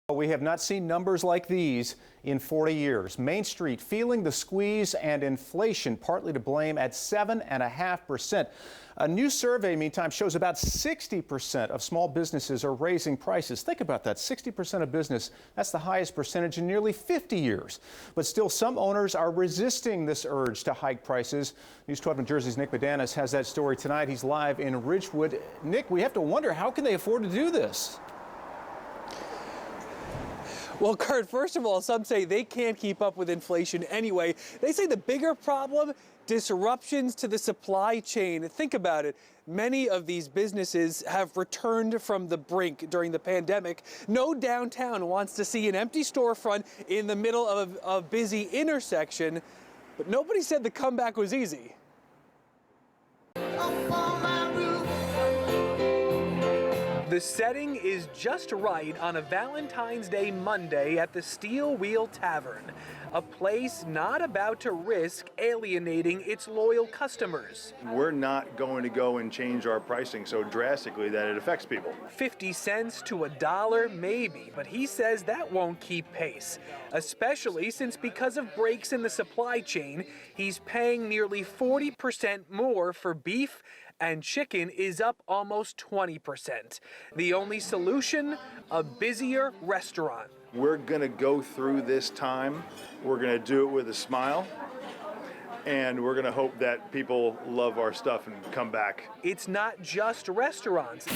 We have not seen numbers like these in 40 years. Main Street feeling the squeeze and inflation partly to blame at 7.5%. A new survey, meantime, shows about 60% of small businesses are raising prices. Think about that, 60% of business. That's the highest percentage in nearly 50 years. But still, some owners are resisting this urge to hike prices. News 12 New Jersey's Nick Medanis has that story tonight. He's live in Ridgewood. Nick, we have to wonder, how can they afford to do this? Well, Kurt, first of all, some say they can't keep up with inflation anyway. They say the bigger problem, disruptions to the supply chain. Think about it. Many of these businesses have returned from the brink during the pandemic. No downtown wants to see an empty storefront in the middle of a busy intersection, but nobody said the comeback was easy. The setting is just right on a Valentine's Day Monday at the Steel Wheel Tavern, a place not about to risk alienating its loyal customers. We're not going to go and change our pricing so drastically that it affects people. 50 cents to $1, maybe, but he says that won't keep pace, especially since because of breaks in the supply chain, he's paying nearly 40% more for beef, and chicken is up almost 20%. The only solution, a busier restaurant. We're going to go through this time. We're going to do it with a smile. And we're going to hope that people love our stuff and come back. It's not just restaurants.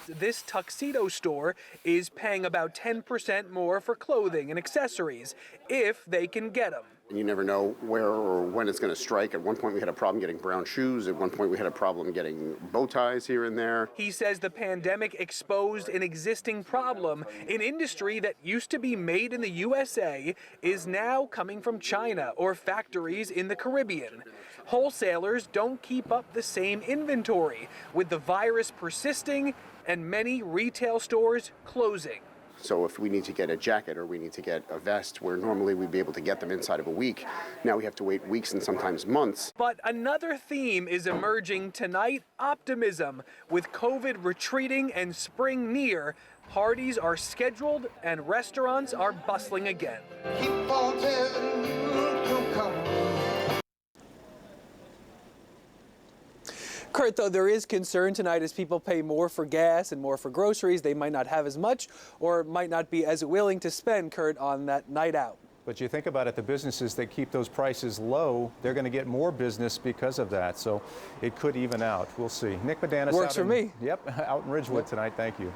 This tuxedo store is paying about 10% more for clothing and accessories, if they can get them. You never know where or when it's going to strike. At one point we had a problem getting brown shoes. At one point we had a problem getting bow ties here and there. He says the pandemic exposed an existing problem. An industry that used to be made in the USA is now coming from China or factories in the Caribbean. Wholesalers don't keep up the same inventory, with the virus persisting and many retail stores closing. So if we need to get a jacket or we need to get a vest where normally we'd be able to get them inside of a week, now we have to wait weeks and sometimes months. But another theme is emerging tonight, optimism. With COVID retreating and spring near, parties are scheduled and restaurants are bustling again. Keep on telling you to come. Kurt, though, there is concern tonight as people pay more for gas and more for groceries. They might not have as much or might not be as willing to spend, Kurt, on that night out. But you think about it, the businesses that keep those prices low, they're going to get more business because of that. So it could even out. We'll see. Nick Medanis. Works for me. Yep, out in Ridgewood tonight. Thank you.